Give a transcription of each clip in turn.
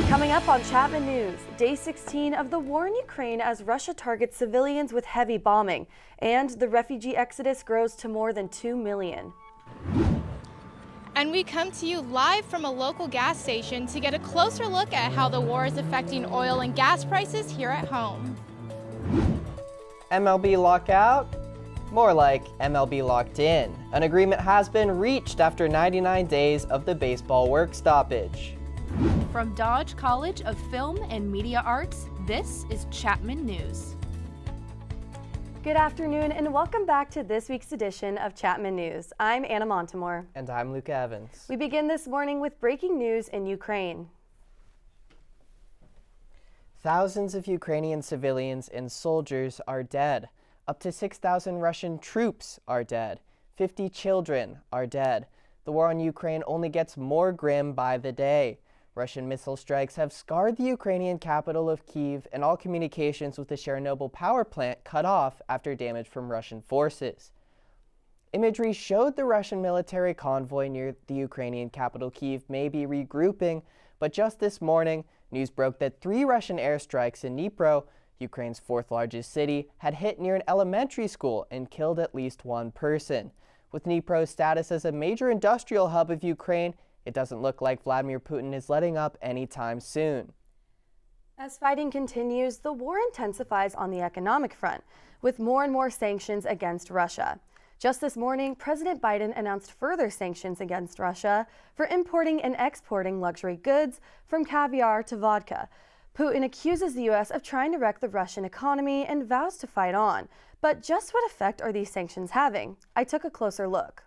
Coming up on Chapman News, day 16 of the war in Ukraine as Russia targets civilians with heavy bombing, and the refugee exodus grows to more than 2 million. And we come to you live from a local gas station to get a closer look at how the war is affecting oil and gas prices here at home. Mlb Lockout? More like MLB Locked In. An agreement has been reached after 99 days of the baseball work stoppage. From Dodge College of Film and Media Arts, this is Chapman News. Good afternoon and welcome back to this week's edition of Chapman News. I'm Anna Montemore. And I'm Luke Evans. We begin this morning with breaking news in Ukraine. Thousands of Ukrainian civilians and soldiers are dead. Up to 6,000 Russian troops are dead. 50 children are dead. The war on Ukraine only gets more grim by the day. Russian missile strikes have scarred the Ukrainian capital of Kyiv, and all communications with the Chernobyl power plant cut off after damage from Russian forces. Imagery showed the Russian military convoy near the Ukrainian capital Kyiv may be regrouping, but just this morning, news broke that 3 Russian airstrikes in Dnipro, Ukraine's 4th largest city, had hit near an elementary school and killed at least 1 person. With Dnipro's status as a major industrial hub of Ukraine, it doesn't look like Vladimir Putin is letting up anytime soon. As fighting continues, the war intensifies on the economic front, with more and more sanctions against Russia. Just this morning, President Biden announced further sanctions against Russia for importing and exporting luxury goods, from caviar to vodka. Putin accuses the U.S. of trying to wreck the Russian economy and vows to fight on. But just what effect are these sanctions having? I took a closer look.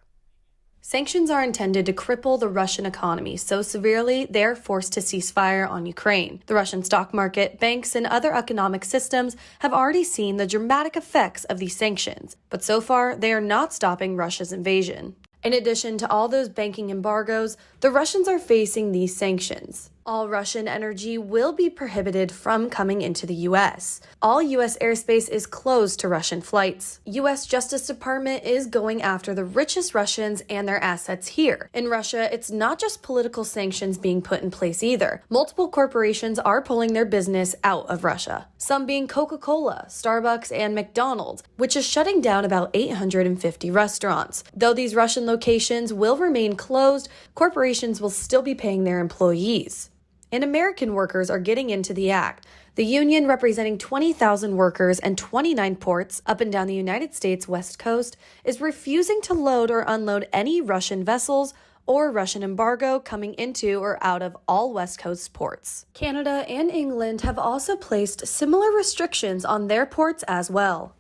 Sanctions are intended to cripple the Russian economy so severely they are forced to cease fire on Ukraine. The Russian stock market, banks, and other economic systems have already seen the dramatic effects of these sanctions, but so far they are not stopping Russia's invasion. In addition to all those banking embargoes, the Russians are facing these sanctions. All Russian energy will be prohibited from coming into the U.S. All U.S. airspace is closed to Russian flights. U.S. Justice Department is going after the richest Russians and their assets here. In Russia, it's not just political sanctions being put in place either. Multiple corporations are pulling their business out of Russia, some being Coca-Cola, Starbucks, and McDonald's, which is shutting down about 850 restaurants. Though these Russian locations will remain closed, corporations will still be paying their employees. And American workers are getting into the act. The union, representing 20,000 workers and 29 ports up and down the United States West Coast, is refusing to load or unload any Russian vessels or Russian embargo coming into or out of all West Coast ports. Canada and England have also placed similar restrictions on their ports as well.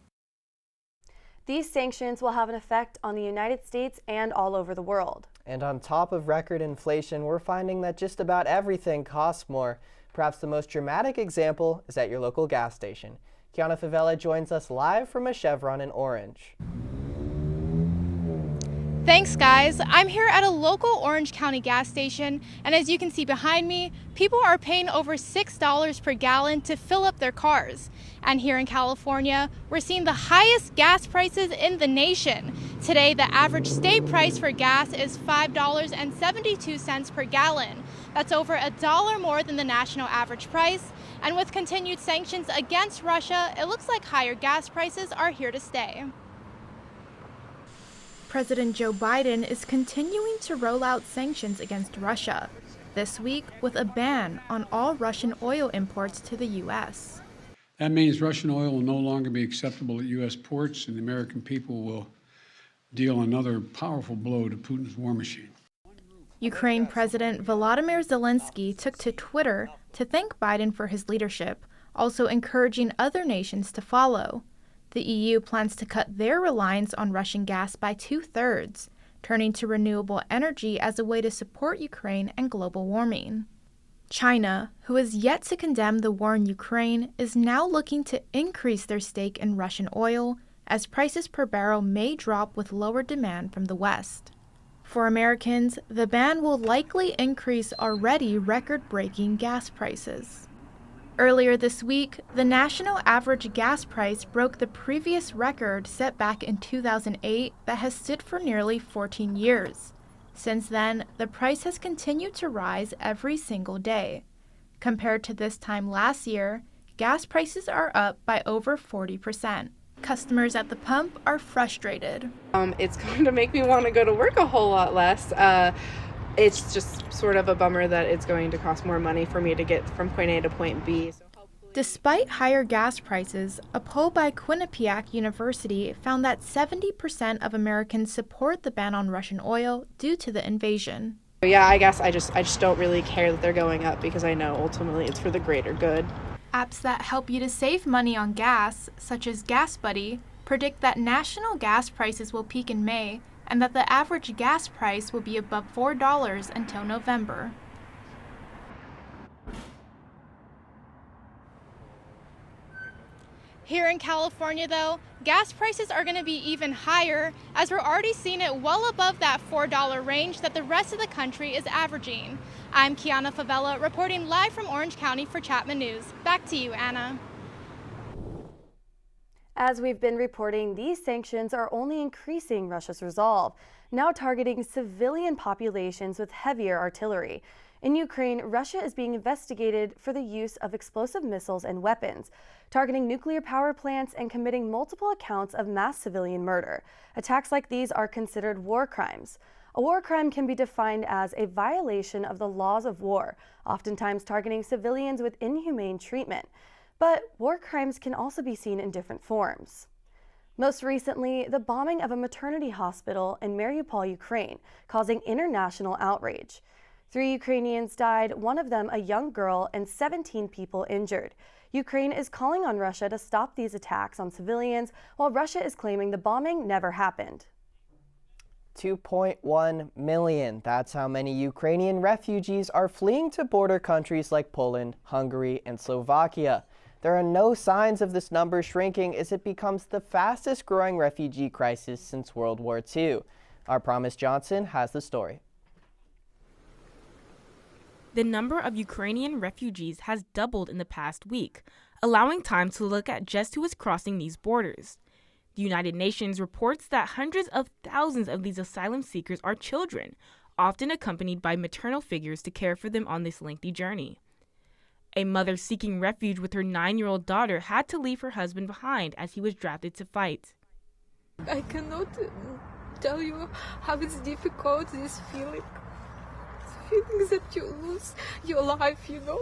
These sanctions will have an effect on the United States and all over the world. And on top of record inflation, we're finding that just about everything costs more. Perhaps the most dramatic example is at your local gas station. Kiana Favela joins us live from a Chevron in Orange. Thanks, guys. I'm here at a local Orange County gas station, and as you can see behind me, people are paying over $6 per gallon to fill up their cars. And here in California, we're seeing the highest gas prices in the nation. Today, the average state price for gas is $5.72 per gallon. That's over $1 more than the national average price. And with continued sanctions against Russia, it looks like higher gas prices are here to stay. President Joe Biden is continuing to roll out sanctions against Russia, this week with a ban on all Russian oil imports to the U.S. That means Russian oil will no longer be acceptable at U.S. ports, and the American people will deal another powerful blow to Putin's war machine. Ukraine President Volodymyr Zelensky took to Twitter to thank Biden for his leadership, also encouraging other nations to follow. The EU plans to cut their reliance on Russian gas by 2/3, turning to renewable energy as a way to support Ukraine and global warming. China, who has yet to condemn the war in Ukraine, is now looking to increase their stake in Russian oil, as prices per barrel may drop with lower demand from the West. For Americans, the ban will likely increase already record-breaking gas prices. Earlier this week, the national average gas price broke the previous record set back in 2008 that has stood for nearly 14 years. Since then, the price has continued to rise every single day. Compared to this time last year, gas prices are up by over 40%. Customers at the pump are frustrated. It's going to make me want to go to work a whole lot less. It's just sort of a bummer that it's going to cost more money for me to get from point A to point B. Despite higher gas prices, a poll by Quinnipiac University found that 70% of Americans support the ban on Russian oil due to the invasion. Yeah, I guess I just don't really care that they're going up because I know ultimately it's for the greater good. Apps that help you to save money on gas, such as Gas Buddy, predict that national gas prices will peak in May and that the average gas price will be above $4 until November. Here in California, though, gas prices are going to be even higher, as we're already seeing it well above that $4 range that the rest of the country is averaging. I'm Kiana Favela, reporting live from Orange County for Chapman News. Back to you, Anna. As we've been reporting, these sanctions are only increasing Russia's resolve, now targeting civilian populations with heavier artillery. In Ukraine, Russia is being investigated for the use of explosive missiles and weapons, targeting nuclear power plants and committing multiple accounts of mass civilian murder. Attacks like these are considered war crimes. A war crime can be defined as a violation of the laws of war, oftentimes targeting civilians with inhumane treatment. But war crimes can also be seen in different forms. Most recently, the bombing of a maternity hospital in Mariupol, Ukraine, causing international outrage. 3 Ukrainians died, one of them a young girl, and 17 people injured. Ukraine is calling on Russia to stop these attacks on civilians, while Russia is claiming the bombing never happened. 2.1 million. That's how many Ukrainian refugees are fleeing to border countries like Poland, Hungary, and Slovakia. There are no signs of this number shrinking as it becomes the fastest growing refugee crisis since World War II. Our Promise Johnson has the story. The number of Ukrainian refugees has doubled in the past week, allowing time to look at just who is crossing these borders. The United Nations reports that hundreds of thousands of these asylum seekers are children, often accompanied by maternal figures to care for them on this lengthy journey. A mother seeking refuge with her 9-year-old daughter had to leave her husband behind as he was drafted to fight. I cannot tell you how it's difficult, this feeling. Feelings that you lose your life, you know.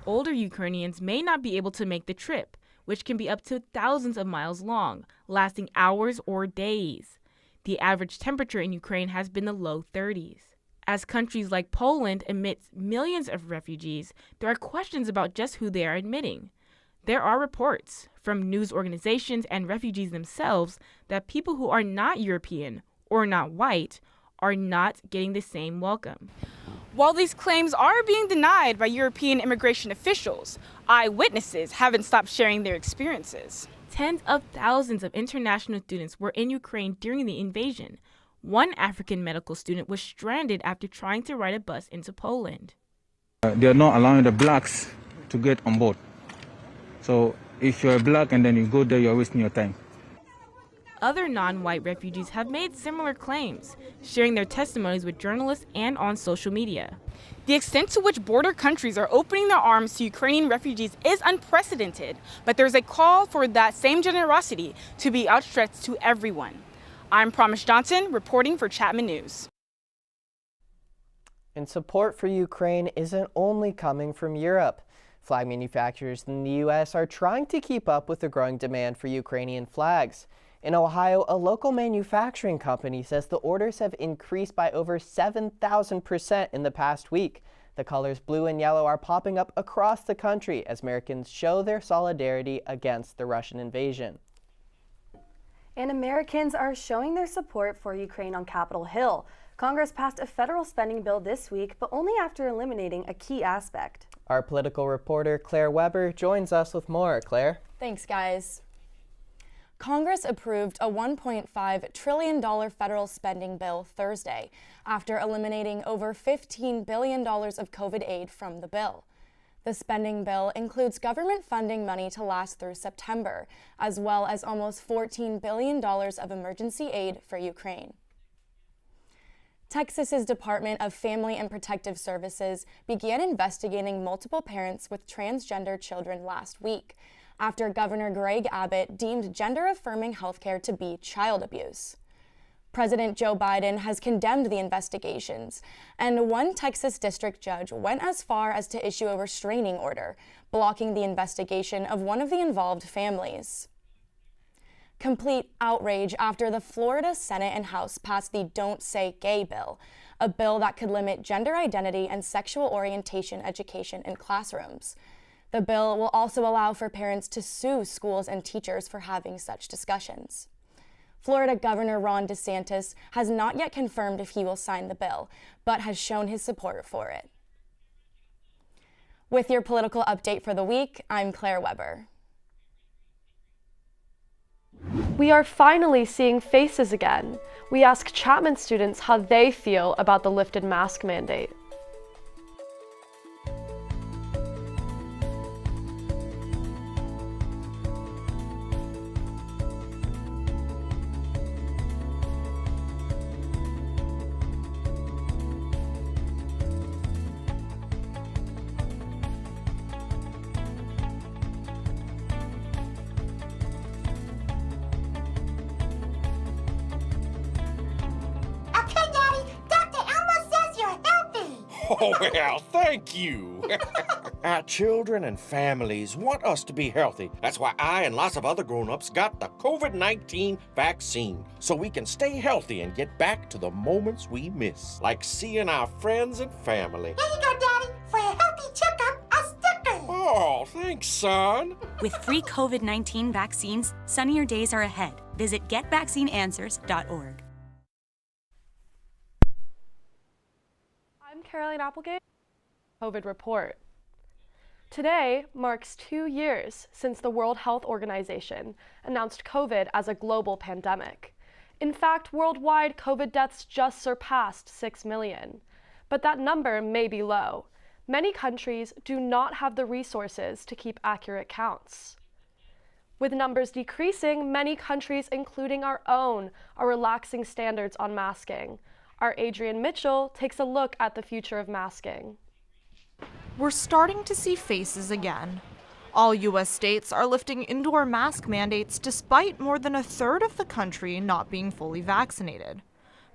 Older Ukrainians may not be able to make the trip, which can be up to thousands of miles long, lasting hours or days. The average temperature in Ukraine has been the low 30s. As countries like Poland admit millions of refugees, there are questions about just who they are admitting. There are reports from news organizations and refugees themselves that people who are not European or not white are not getting the same welcome. While these claims are being denied by European immigration officials, eyewitnesses haven't stopped sharing their experiences. Tens of thousands of international students were in Ukraine during the invasion. One African medical student was stranded after trying to ride a bus into Poland. They're not allowing the blacks to get on board. So if you're black and then you go there, you're wasting your time. Other non-white refugees have made similar claims, sharing their testimonies with journalists and on social media. The extent to which border countries are opening their arms to Ukrainian refugees is unprecedented, but there's a call for that same generosity to be outstretched to everyone. I'm Promise Johnson, reporting for Chapman News. And support for Ukraine isn't only coming from Europe. Flag manufacturers in the U.S. are trying to keep up with the growing demand for Ukrainian flags. In Ohio, a local manufacturing company says the orders have increased by over 7,000% in the past week. The colors blue and yellow are popping up across the country as Americans show their solidarity against the Russian invasion. And Americans are showing their support for Ukraine on Capitol Hill. Congress passed a federal spending bill this week, but only after eliminating a key aspect. Our political reporter, Claire Weber, joins us with more. Claire? Thanks, guys. Congress approved a $1.5 trillion federal spending bill Thursday after eliminating over $15 billion of COVID aid from the bill. The spending bill includes government funding money to last through September, as well as almost $14 billion of emergency aid for Ukraine. Texas's Department of Family and Protective Services began investigating multiple parents with transgender children last week, after Governor Greg Abbott deemed gender-affirming healthcare to be child abuse. President Joe Biden has condemned the investigations, and one Texas district judge went as far as to issue a restraining order, blocking the investigation of one of the involved families. Complete outrage after the Florida Senate and House passed the Don't Say Gay bill, a bill that could limit gender identity and sexual orientation education in classrooms. The bill will also allow for parents to sue schools and teachers for having such discussions. Florida Governor Ron DeSantis has not yet confirmed if he will sign the bill, but has shown his support for it. With your political update for the week, I'm Claire Weber. We are finally seeing faces again. We asked Chapman students how they feel about the lifted mask mandate. Oh, well, thank you. Our children and families want us to be healthy. That's why I and lots of other grown-ups got the COVID-19 vaccine, so we can stay healthy and get back to the moments we miss, like seeing our friends and family. There you go, Daddy. For a healthy checkup, a sticker. Oh, thanks, son. With free COVID-19 vaccines, sunnier days are ahead. Visit getvaccineanswers.org. I'm Caroline Applegate, COVID Report. Today marks 2 years since the World Health Organization announced COVID as a global pandemic. In fact, worldwide, COVID deaths just surpassed 6 million. But that number may be low. Many countries do not have the resources to keep accurate counts. With numbers decreasing, many countries, including our own, are relaxing standards on masking. Our Adrian Mitchell takes a look at the future of masking. We're starting to see faces again. All U.S. states are lifting indoor mask mandates despite more than a third of the country not being fully vaccinated.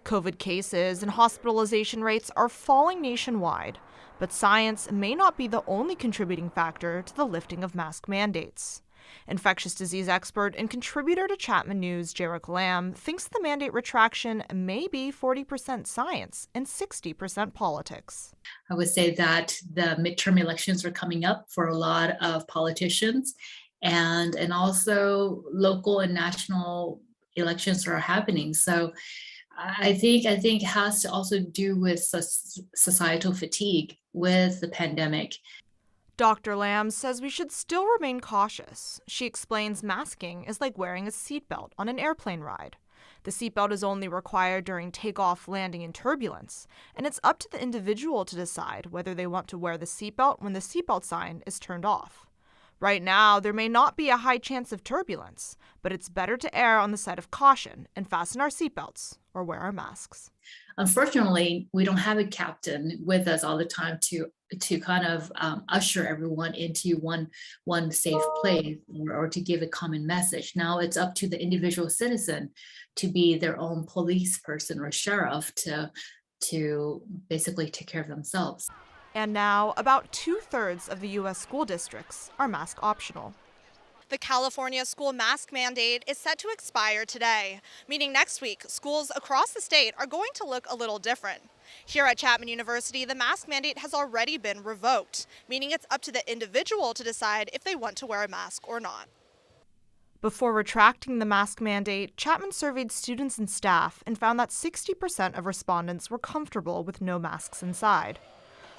COVID cases and hospitalization rates are falling nationwide, but science may not be the only contributing factor to the lifting of mask mandates. Infectious disease expert and contributor to Chapman News, Jarek Lamb, thinks the mandate retraction may be 40% science and 60% politics. I would say that the midterm elections are coming up for a lot of politicians, and also local and national elections are happening. So I think it has to also do with societal fatigue with the pandemic. Dr. Lamb says we should still remain cautious. She explains masking is like wearing a seatbelt on an airplane ride. The seatbelt is only required during takeoff, landing, and turbulence, and it's up to the individual to decide whether they want to wear the seatbelt when the seatbelt sign is turned off. Right now, there may not be a high chance of turbulence, but it's better to err on the side of caution and fasten our seatbelts or wear our masks. Unfortunately, we don't have a captain with us all the time to kind of usher everyone into one safe place or to give a common message. Now it's up to the individual citizen to be their own police person or sheriff to basically take care of themselves. And now, about 2/3 of the U.S. school districts are mask optional. The California school mask mandate is set to expire today, meaning next week schools across the state are going to look a little different. Here at Chapman University, the mask mandate has already been revoked, meaning it's up to the individual to decide if they want to wear a mask or not. Before retracting the mask mandate, Chapman surveyed students and staff and found that 60% of respondents were comfortable with no masks inside.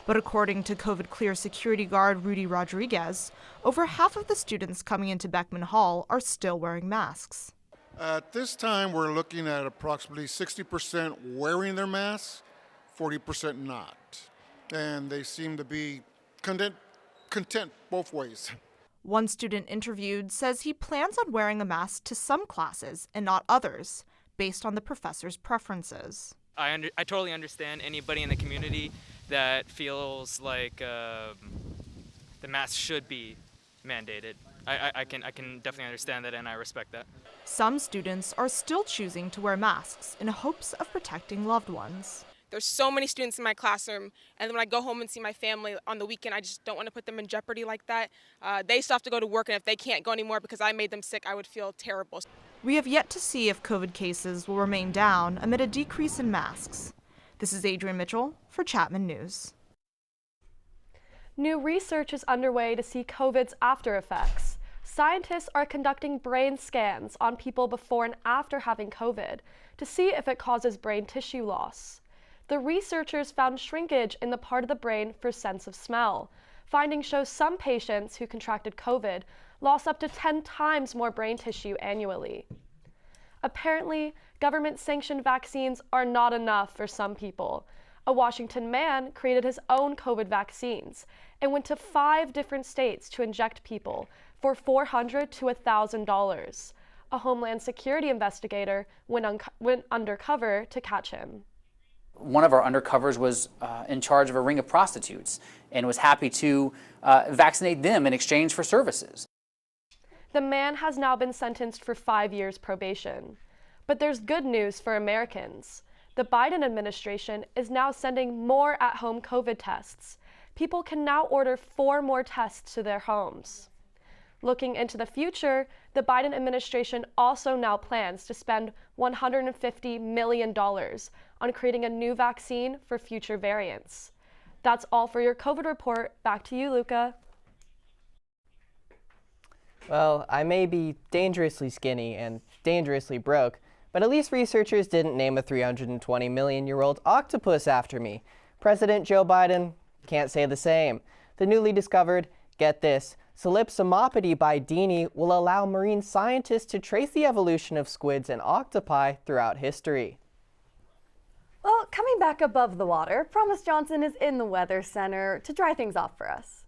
But according to COVID Clear security guard Rudy Rodriguez, over half of the students coming into Beckman Hall are still wearing masks. At this time, we're looking at approximately 60% wearing their masks, 40% not. And they seem to be content both ways. One student interviewed says he plans on wearing a mask to some classes and not others, based on the professor's preferences. I totally understand anybody in the community that feels like the mask should be mandated. I can definitely understand that, and I respect that. Some students are still choosing to wear masks in hopes of protecting loved ones. There's so many students in my classroom, and when I go home and see my family on the weekend, I just don't want to put them in jeopardy like that. They still have to go to work, and if they can't go anymore because I made them sick, I would feel terrible. We have yet to see if COVID cases will remain down amid a decrease in masks. This is Adrian Mitchell for Chapman News. New research is underway to see COVID's after effects. Scientists are conducting brain scans on people before and after having COVID to see if it causes brain tissue loss. The researchers found shrinkage in the part of the brain for sense of smell. Findings show some patients who contracted COVID lost up to 10 times more brain tissue annually. Apparently, government-sanctioned vaccines are not enough for some people. A Washington man created his own COVID vaccines and went to 5 different states to inject people for $400 to $1,000. A Homeland Security investigator went undercover to catch him. One of our undercovers was in charge of a ring of prostitutes and was happy to vaccinate them in exchange for services. The man has now been sentenced for 5 years probation. But there's good news for Americans. The Biden administration is now sending more at-home COVID tests. People can now order 4 more tests to their homes. Looking into the future, the Biden administration also now plans to spend $150 million on creating a new vaccine for future variants. That's all for your COVID report. Back to you, Luca. Well, I may be dangerously skinny and dangerously broke, but at least researchers didn't name a 320-million-year-old octopus after me. President Joe Biden can't say the same. The newly discovered, get this, Calypsomopody by Dini will allow marine scientists to trace the evolution of squids and octopi throughout history. Well, coming back above the water, Promise Johnson is in the Weather Center to dry things off for us.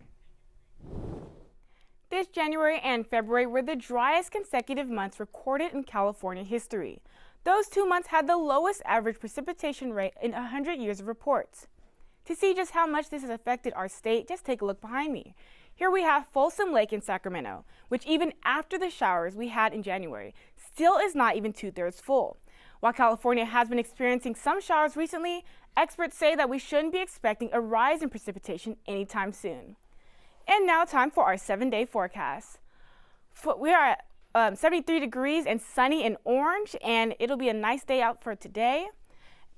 This January and February were the driest consecutive months recorded in California history. Those 2 months had the lowest average precipitation rate in 100 years of reports. To see just how much this has affected our state, just take a look behind me. Here we have Folsom Lake in Sacramento, which even after the showers we had in January, still is not even 2/3 full. While California has been experiencing some showers recently, experts say that we shouldn't be expecting a rise in precipitation anytime soon. And now time for our 7-day forecast. We are at 73 degrees and sunny in Orange, and it'll be a nice day out for today.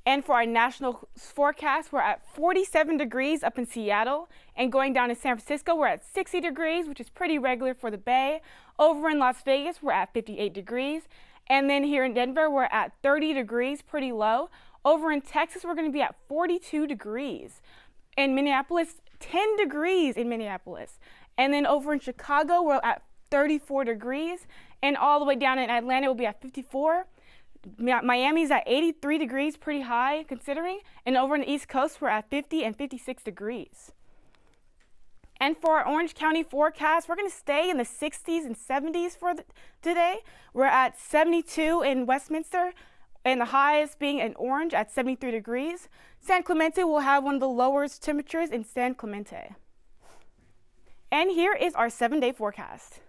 And for our national forecast, we're at 47 degrees up in Seattle, and going down to San Francisco, we're at 60 degrees, which is pretty regular for the Bay. Over in Las Vegas, we're at 58 degrees. And then here in Denver, we're at 30 degrees, pretty low. Over in Texas, we're going to be at 42 degrees. In Minneapolis, 10 degrees in Minneapolis. And then over in Chicago, we're at 34 degrees. And all the way down in Atlanta, we'll be at 54. Miami's at 83 degrees, pretty high considering. And over on the East Coast, we're at 50 and 56 degrees. And for our Orange County forecast, we're going to stay in the 60s and 70s for today. We're at 72 in Westminster, and the highest being in Orange at 73 degrees. San Clemente will have one of the lowest temperatures in San Clemente. And here is our 7-day forecast.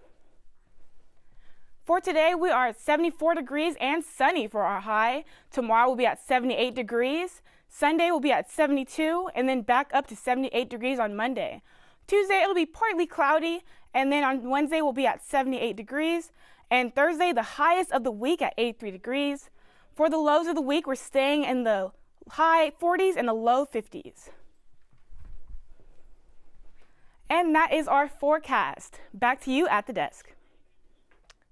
For today, we are at 74 degrees and sunny for our high. Tomorrow we'll be at 78 degrees. Sunday will be at 72, and then back up to 78 degrees on Monday. Tuesday, it'll be partly cloudy, and then on Wednesday, we'll be at 78 degrees. And Thursday, the highest of the week at 83 degrees. For the lows of the week, we're staying in the high 40s and the low 50s. And that is our forecast. Back to you at the desk.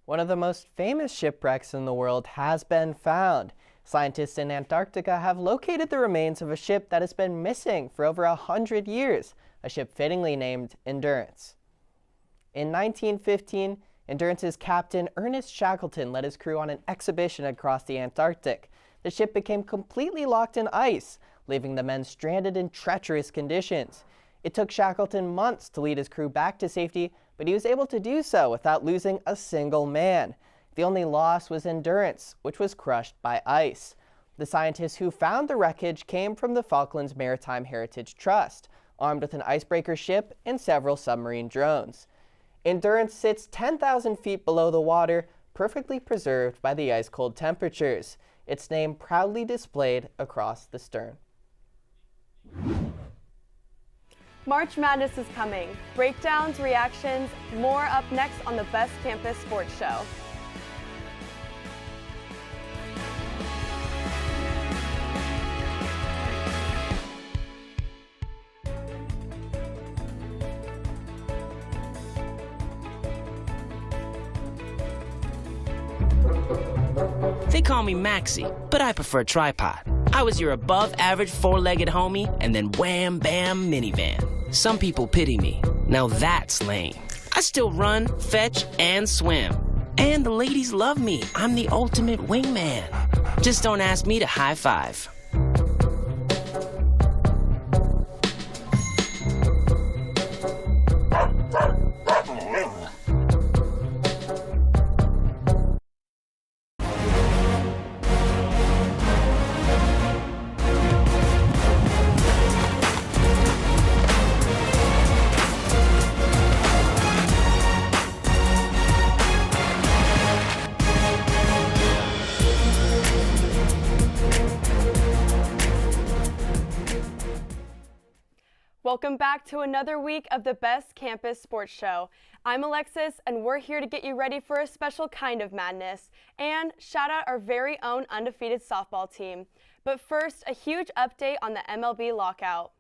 One of the most famous shipwrecks in the world has been found. Scientists in Antarctica have located the remains of a ship that has been missing for over 100 years, a ship fittingly named Endurance. In 1915, Endurance's captain Ernest Shackleton led his crew on an expedition across the Antarctic. The ship became completely locked in ice, leaving the men stranded in treacherous conditions. It took Shackleton months to lead his crew back to safety, but he was able to do so without losing a single man. The only loss was Endurance, which was crushed by ice. The scientists who found the wreckage came from the Falklands Maritime Heritage Trust, armed with an icebreaker ship and several submarine drones. Endurance sits 10,000 feet below the water, perfectly preserved by the ice-cold temperatures, its name proudly displayed across the stern. March Madness is coming. Breakdowns, reactions, more up next on the Best Campus Sports Show. They call me Maxie, but I prefer tripod. I was your above-average four-legged homie and then wham bam minivan. Some people pity me. Now that's lame. I still run, fetch, and swim. And the ladies love me. I'm the ultimate wingman. Just don't ask me to high five. Welcome back to another week of the Best Campus Sports Show. I'm Alexis, and we're here to get you ready for a special kind of madness and shout out our very own undefeated softball team. But first, a huge update on the MLB Lockout.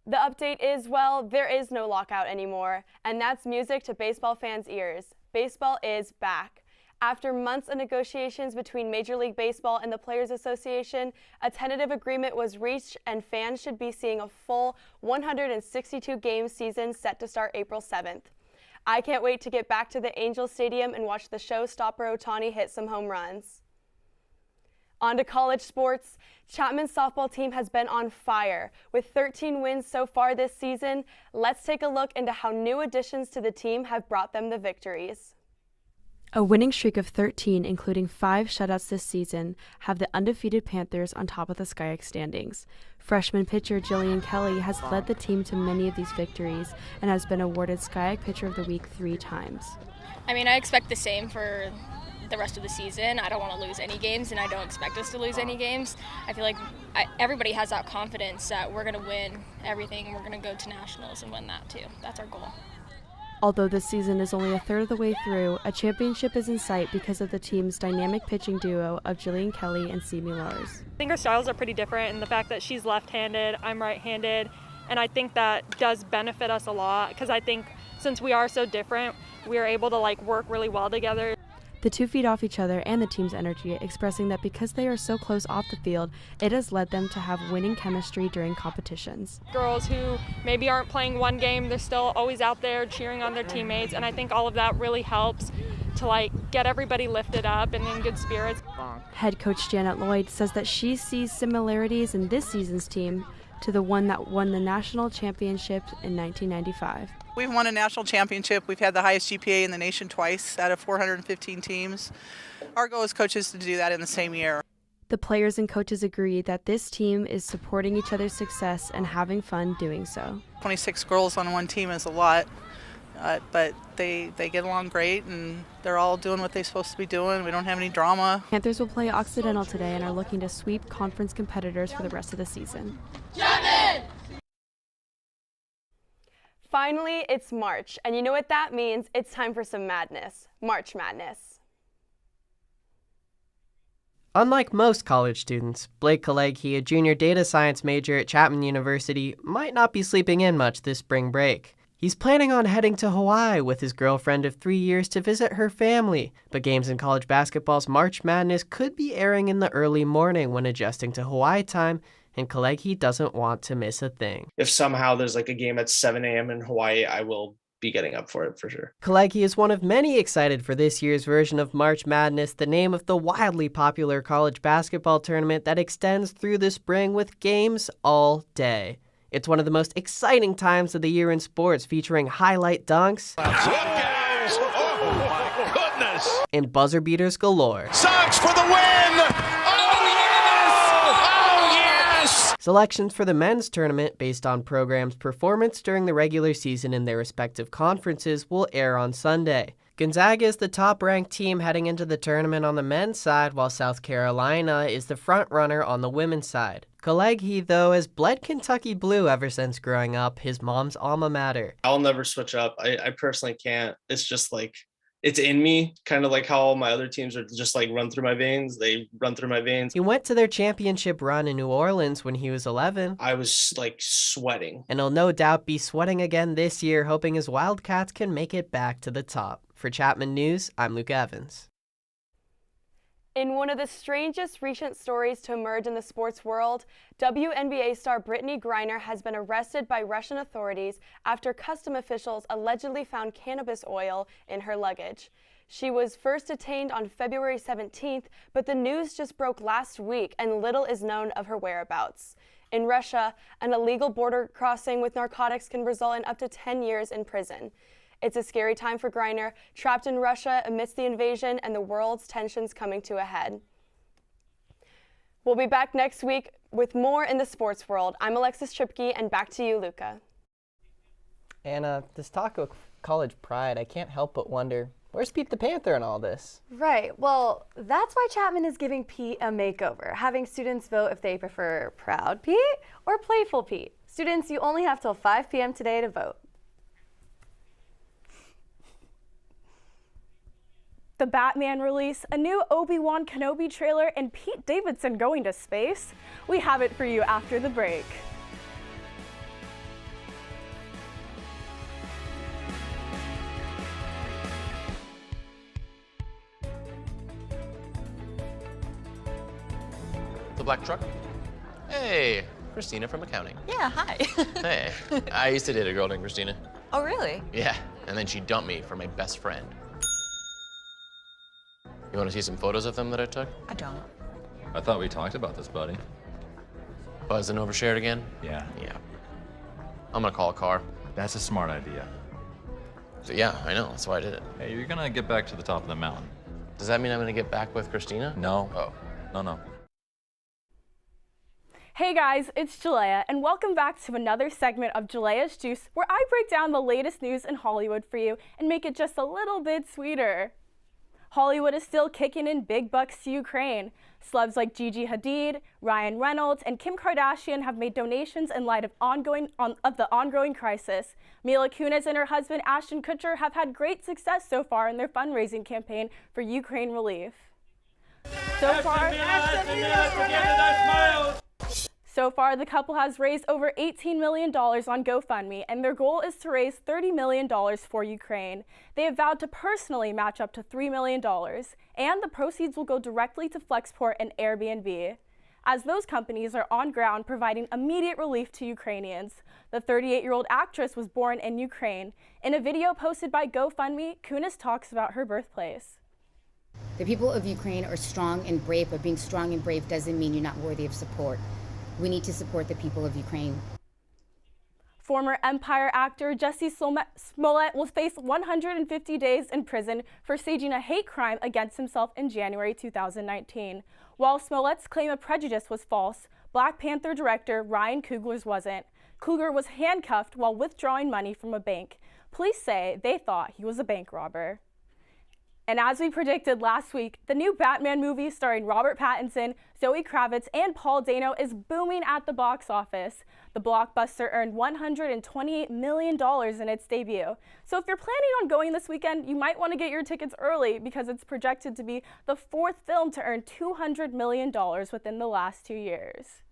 The update is, well, there is no lockout anymore, and that's music to baseball fans' ears. Baseball is back. After months of negotiations between Major League Baseball and the Players Association, a tentative agreement was reached and fans should be seeing a full 162-game season set to start April 7th. I can't wait to get back to the Angels Stadium and watch the showstopper Ohtani hit some home runs. On to college sports. Chapman's softball team has been on fire. With 13 wins so far this season, let's take a look into how new additions to the team have brought them the victories. A winning streak of 13, including 5 shutouts this season, have the undefeated Panthers on top of the SCIAC standings. Freshman pitcher Jillian Kelly has led the team to many of these victories and has been awarded SCIAC Pitcher of the Week 3 times. I mean, I expect the same for the rest of the season. I don't want to lose any games, and I don't expect us to lose any games. I feel like everybody has that confidence that we're going to win everything, and we're going to go to nationals and win that too. That's our goal. Although this season is only a third of the way through, a championship is in sight because of the team's dynamic pitching duo of Jillian Kelly and Simi Lars. I think our styles are pretty different, and the fact that she's left-handed, I'm right-handed, and I think that does benefit us a lot because I think since we are so different, we are able to work really well together. The two feed off each other and the team's energy, expressing that because they are so close off the field, it has led them to have winning chemistry during competitions. Girls who maybe aren't playing one game, they're still always out there cheering on their teammates, and I think all of that really helps to get everybody lifted up and in good spirits. Head coach Janet Lloyd says that she sees similarities in this season's team to the one that won the national championship in 1995. We've won a national championship. We've had the highest GPA in the nation twice out of 415 teams. Our goal as coaches is to do that in the same year. The players and coaches agree that this team is supporting each other's success and having fun doing so. 26 girls on one team is a lot, but they get along great and they're all doing what they're supposed to be doing. We don't have any drama. Panthers will play Occidental today and are looking to sweep conference competitors for the rest of the season. Chapman! Finally, it's March, and you know what that means. It's time for some madness. March Madness. Unlike most college students, Blake Kaleghi, a junior data science major at Chapman University, might not be sleeping in much this spring break. He's planning on heading to Hawaii with his girlfriend of 3 years to visit her family, but games in college basketball's March Madness could be airing in the early morning when adjusting to Hawaii time, and Kaleghi doesn't want to miss a thing. If somehow there's a game at 7 a.m. in Hawaii, I will be getting up for it for sure. Kaleghi is one of many excited for this year's version of March Madness, the name of the wildly popular college basketball tournament that extends through the spring with games all day. It's one of the most exciting times of the year in sports, featuring highlight dunks Oh my goodness! and buzzer beaters galore. Sox for the win! Selections for the men's tournament based on programs' performance during the regular season in their respective conferences will air on Sunday. Gonzaga is the top-ranked team heading into the tournament on the men's side, while South Carolina is the front-runner on the women's side. Kalegi, though, has bled Kentucky blue ever since growing up, his mom's alma mater. I'll never switch up. I personally can't. It's just like, it's in me, kind of like how all my other teams are just like run through my veins. They run through my veins. He went to their championship run in New Orleans when he was 11. I was like sweating. And he'll no doubt be sweating again this year, hoping his Wildcats can make it back to the top. For Chapman News, I'm Luke Evans. In one of the strangest recent stories to emerge in the sports world, WNBA star Brittany Griner has been arrested by Russian authorities after custom officials allegedly found cannabis oil in her luggage. She was first detained on February 17th, but the news just broke last week and little is known of her whereabouts. In Russia, an illegal border crossing with narcotics can result in up to 10 years in prison. It's a scary time for Griner, trapped in Russia amidst the invasion and the world's tensions coming to a head. We'll be back next week with more in the sports world. I'm Alexis Tripke, and back to you, Luca. And this talk of college pride, I can't help but wonder, where's Pete the Panther in all this? Right. Well, that's why Chapman is giving Pete a makeover, having students vote if they prefer Proud Pete or Playful Pete. Students, you only have till 5 p.m. today to vote. The Batman release, a new Obi-Wan Kenobi trailer, and Pete Davidson going to space? We have it for you after the break. The black truck? Hey, Christina from accounting. Yeah, hi. Hey, I used to date a girl named Christina. Oh, really? Yeah, and then she dumped me for my best friend. You want to see some photos of them that I took? I don't. I thought we talked about this, buddy. Buzzed and overshared again? Yeah. Yeah. I'm gonna call a car. That's a smart idea. So yeah, I know, that's why I did it. Hey, you're gonna get back to the top of the mountain. Does that mean I'm gonna get back with Christina? No. Oh. No. Hey guys, it's Jalea, and welcome back to another segment of Jalea's Juice, where I break down the latest news in Hollywood for you and make it just a little bit sweeter. Hollywood is still kicking in big bucks to Ukraine. Celebs like Gigi Hadid, Ryan Reynolds, and Kim Kardashian have made donations in light of the ongoing crisis. Mila Kunis and her husband Ashton Kutcher have had great success so far in their fundraising campaign for Ukraine relief. So far, the couple has raised over $18 million on GoFundMe, and their goal is to raise $30 million for Ukraine. They have vowed to personally match up to $3 million, and the proceeds will go directly to Flexport and Airbnb, as those companies are on ground providing immediate relief to Ukrainians. The 38-year-old actress was born in Ukraine. In a video posted by GoFundMe, Kunis talks about her birthplace. The people of Ukraine are strong and brave, but being strong and brave doesn't mean you're not worthy of support. We need to support the people of Ukraine. Former Empire actor Jesse Smollett will face 150 days in prison for staging a hate crime against himself in January 2019. While Smollett's claim of prejudice was false, Black Panther director Ryan Coogler's wasn't. Coogler was handcuffed while withdrawing money from a bank. Police say they thought he was a bank robber. And as we predicted last week, the new Batman movie starring Robert Pattinson, Zoe Kravitz, and Paul Dano is booming at the box office. The blockbuster earned $128 million in its debut. So if you're planning on going this weekend, you might want to get your tickets early because it's projected to be the fourth film to earn $200 million within the last 2 years.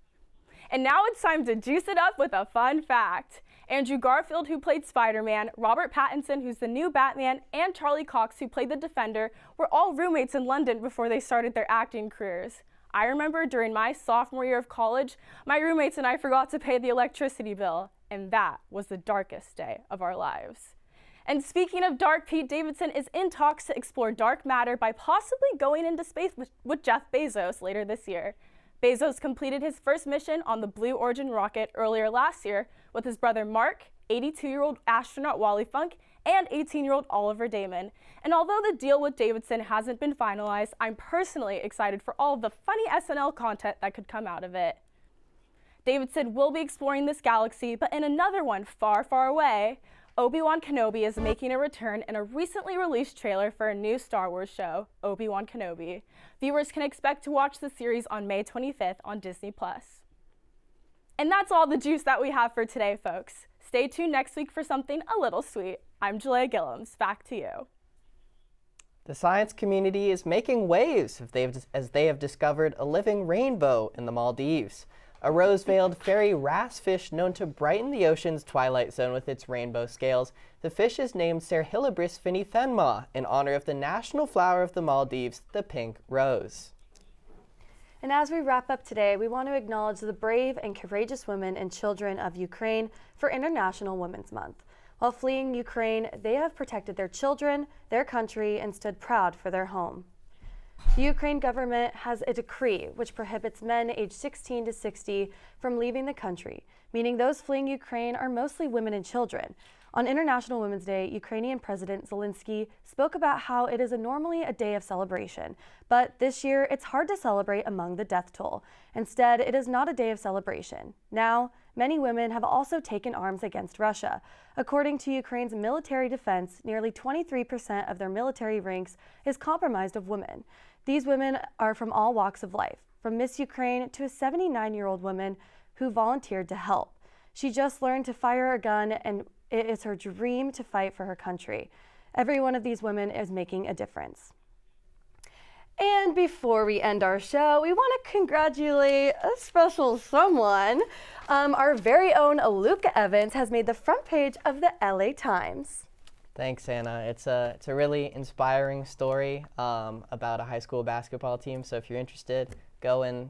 And now it's time to juice it up with a fun fact. Andrew Garfield, who played Spider-Man, Robert Pattinson, who's the new Batman, and Charlie Cox, who played the Defender, were all roommates in London before they started their acting careers. I remember during my sophomore year of college, my roommates and I forgot to pay the electricity bill, and that was the darkest day of our lives. And speaking of dark, Pete Davidson is in talks to explore dark matter by possibly going into space with Jeff Bezos later this year. Bezos completed his first mission on the Blue Origin rocket earlier last year with his brother Mark, 82-year-old astronaut Wally Funk, and 18-year-old Oliver Damon. And although the deal with Davidson hasn't been finalized, I'm personally excited for all of the funny SNL content that could come out of it. Davidson will be exploring this galaxy, but in another one far, far away. Obi-Wan Kenobi is making a return in a recently released trailer for a new Star Wars show, Obi-Wan Kenobi. Viewers can expect to watch the series on May 25th on Disney+. And that's all the juice that we have for today, folks. Stay tuned next week for something a little sweet. I'm Julia Gillums. Back to you. The science community is making waves as they have discovered a living rainbow in the Maldives. A rose-veiled fairy wrasse fish known to brighten the ocean's twilight zone with its rainbow scales. The fish is named Serhilibris finifenma in honor of the national flower of the Maldives, the pink rose. And as we wrap up today, we want to acknowledge the brave and courageous women and children of Ukraine for International Women's Month. While fleeing Ukraine, they have protected their children, their country, and stood proud for their home. The Ukraine government has a decree which prohibits men aged 16 to 60 from leaving the country, meaning those fleeing Ukraine are mostly women and children. On International Women's Day, Ukrainian President Zelensky spoke about how it is normally a day of celebration, but this year it's hard to celebrate among the death toll. Instead, it is not a day of celebration. Now, many women have also taken arms against Russia. According to Ukraine's military defense, nearly 23% of their military ranks is comprised of women. These women are from all walks of life, from Miss Ukraine to a 79-year-old woman who volunteered to help. She just learned to fire a gun, and it is her dream to fight for her country. Every one of these women is making a difference. And before we end our show, we want to congratulate a special someone. Our very own Luca Evans has made the front page of the LA Times. Thanks, Anna. It's a really inspiring story about a high school basketball team. So if you're interested, go and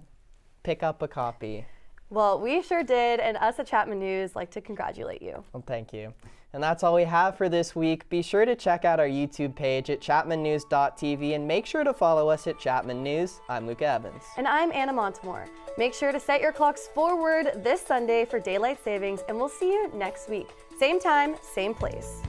pick up a copy. Well, we sure did, and us at Chapman News like to congratulate you. Well, thank you. And that's all we have for this week. Be sure to check out our YouTube page at chapmannews.tv and make sure to follow us at Chapman News. I'm Luca Evans. And I'm Anna Montemore. Make sure to set your clocks forward this Sunday for daylight savings, and we'll see you next week. Same time, same place.